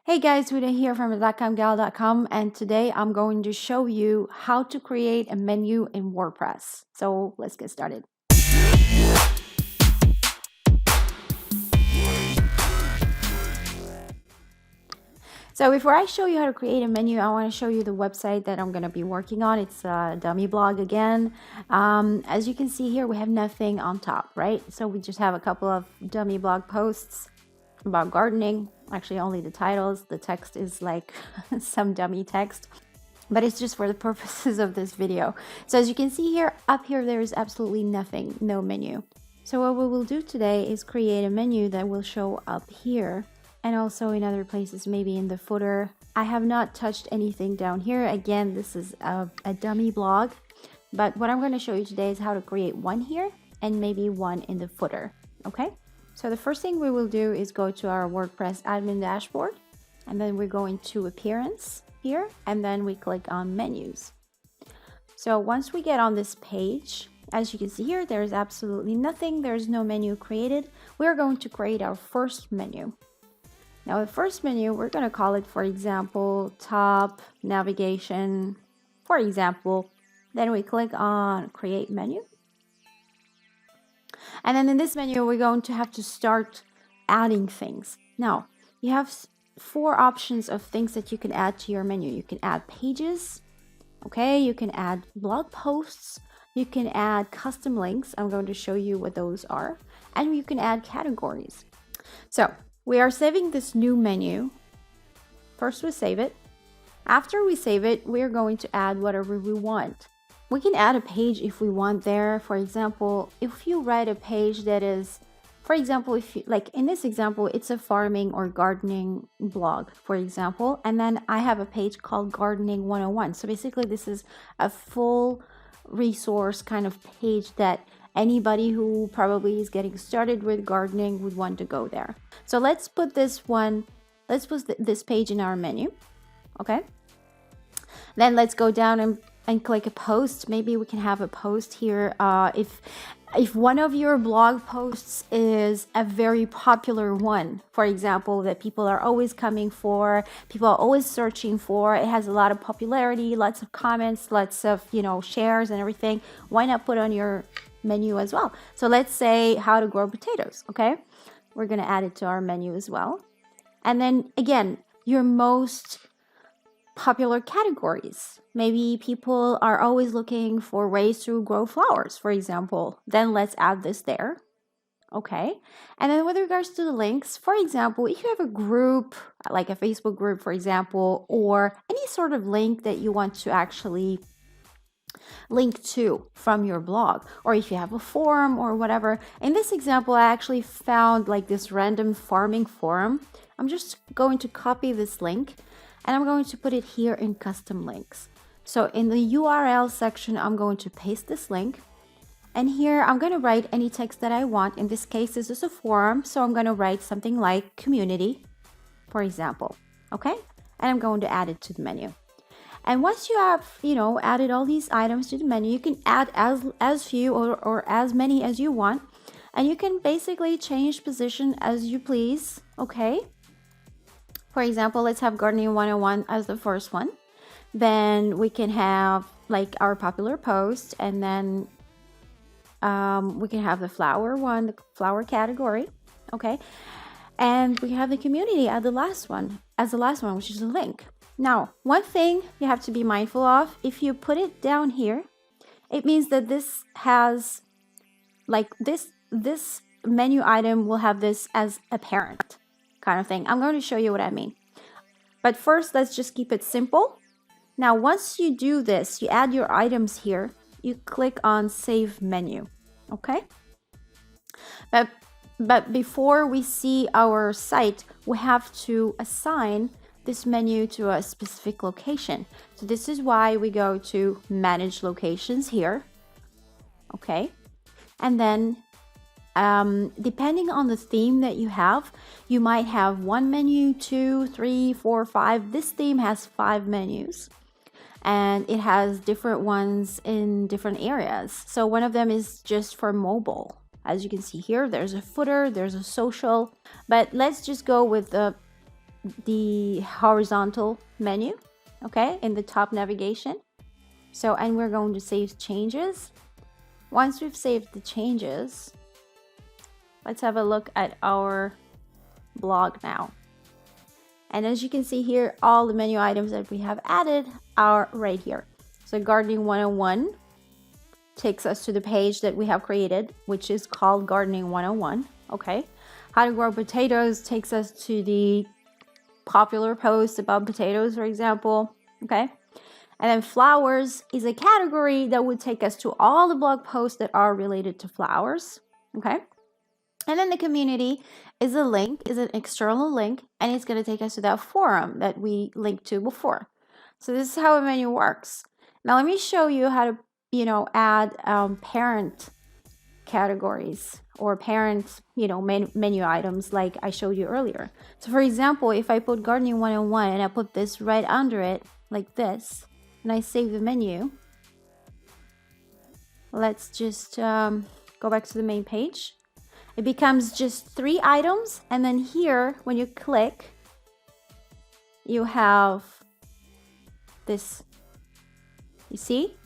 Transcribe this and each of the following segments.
Hey guys, Huda here from the.comgal.com, and today I'm going to show you how to create a menu in WordPress. So let's get started. So before I show you how to create a menu, I want to show you the website that I'm going to be working on. It's a dummy blog again. As you can see here, we have nothing on top, right? So we just have a couple of dummy blog posts about gardening. Actually, only the titles. The text is like some dummy text, but it's just for the purposes of this video. So as you can see here, up here, there is absolutely nothing, no menu. So what we will do today is create a menu that will show up here and also in other places, maybe in the footer. I have not touched anything down here. Again, this is a dummy blog, but what I'm going to show you today is how to create one here and maybe one in the footer, okay? So the first thing we will do is go to our WordPress admin dashboard, and then we're going to appearance here, and then we click on menus. So once we get on this page, as you can see here, there is absolutely nothing. There's no menu created. We're going to create our first menu. Now the first menu, we're going to call it, for example, top navigation, for example. Then we click on create menu. And then in this menu, we're going to have to start adding things. Now, you have 4 options of things that you can add to your menu. You can add pages, okay? You can add blog posts. You can add custom links. I'm going to show you what those are. And you can add categories. So we are saving this new menu. First, we save it. After we save it, we're going to add whatever we want. We can add a page if we want there. For example, if you write a page that is, for example, if you, like in this example, it's a farming or gardening blog, for example, and then I have a page called Gardening 101. So basically this is a full resource kind of page that anybody who probably is getting started with gardening would want to go there. So let's put this page in our menu, okay? Then let's go down and click a post. Maybe we can have a post here. If one of your blog posts is a very popular one, for example, that people are always coming for, people are always searching for, it has a lot of popularity, lots of comments, lots of, shares and everything, why not put on your menu as well? So let's say how to grow potatoes, okay? We're going to add it to our menu as well. And then again, your most popular categories. Maybe people are always looking for ways to grow flowers, for example. Then let's add this there. Okay. And then with regards to the links, for example, if you have a group, like a Facebook group, for example, or any sort of link that you want to actually link to from your blog, or if you have a forum or whatever. In this example, I actually found like this random farming forum. I'm just going to copy this link and I'm going to put it here in custom links. So in the URL section, I'm going to paste this link. And here I'm going to write any text that I want. In this case, this is a forum. So I'm going to write something like community, for example. Okay. And I'm going to add it to the menu. And once you have, added all these items to the menu, you can add as few or as many as you want. And you can basically change position as you please. Okay. For example, let's have Gardening 101 as the first one. Then we can have like our popular post, and then we can have the flower one, the flower category, okay? And we have the community as the last one, which is a link. Now, one thing you have to be mindful of, if you put it down here, it means that this has like this menu item will have this as a parent kind of thing. I'm going to show you what I mean. But first, let's just keep it simple. Now, once you do this, you add your items here, you click on Save Menu, okay? But before we see our site, we have to assign this menu to a specific location. So this is why we go to Manage Locations here, okay? And then depending on the theme that you have, you might have 1 menu, 2, 3, 4, 5. This theme has 5 menus. And it has different ones in different areas. So one of them is just for mobile. As you can see here, there's a footer, there's a social, but let's just go with the the horizontal menu, okay, in the top navigation. So, and we're going to save changes. Once we've saved the changes, let's have a look at our blog now. And as you can see here, all the menu items that we have added are right here. So Gardening 101 takes us to the page that we have created, which is called Gardening 101. Okay. How to grow potatoes takes us to the popular post about potatoes, for example. Okay. And then flowers is a category that would take us to all the blog posts that are related to flowers. Okay. And then the community is a link, is an external link, and it's going to take us to that forum that we linked to before. So this is how a menu works. Now let me show you how to, add parent categories or parent, menu items like I showed you earlier. So for example, if I put Gardening 101 and I put this right under it like this, and I save the menu, let's just go back to the main page. It becomes just 3 items, and then here when you click, you have this, you see?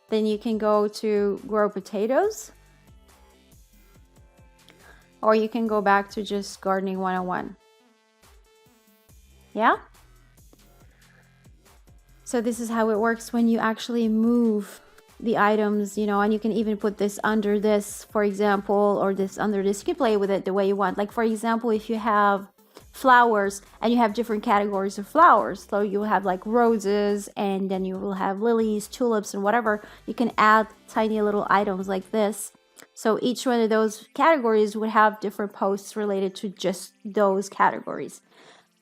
Then you can go to grow potatoes, or you can go back to just Gardening 101. Yeah? So this is how it works when you actually move the items, and you can even put this under this, for example, or this under this. You can play with it the way you want. Like for example, if you have flowers and you have different categories of flowers, so you have like roses, and then you will have lilies, tulips, and whatever, you can add tiny little items like this. So each one of those categories would have different posts related to just those categories.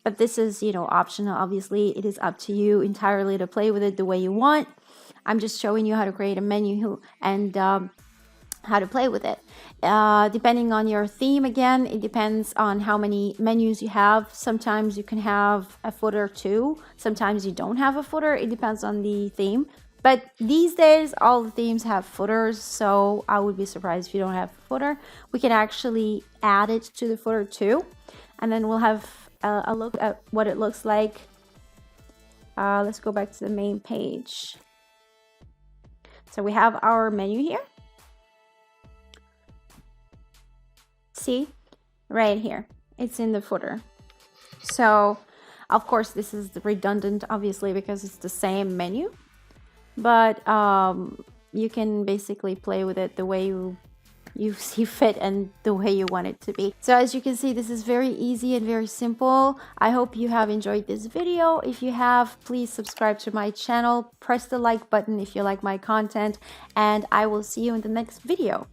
But this is, optional. Obviously, it is up to you entirely to play with it the way you want. I'm just showing you how to create a menu and how to play with it. Depending on your theme, again, it depends on how many menus you have. Sometimes you can have a footer too. Sometimes you don't have a footer. It depends on the theme. But these days, all the themes have footers, so I would be surprised if you don't have a footer. We can actually add it to the footer too. And then we'll have a look at what it looks like. Let's go back to the main page. So we have our menu here. See, right here, it's in the footer. So of course this is redundant, obviously, because it's the same menu, but you can basically play with it the way you see fit and the way you want it to be. So as you can see, this is very easy and very simple. I hope you have enjoyed this video. If you have, please subscribe to my channel, press the like button if you like my content, and I will see you in the next video.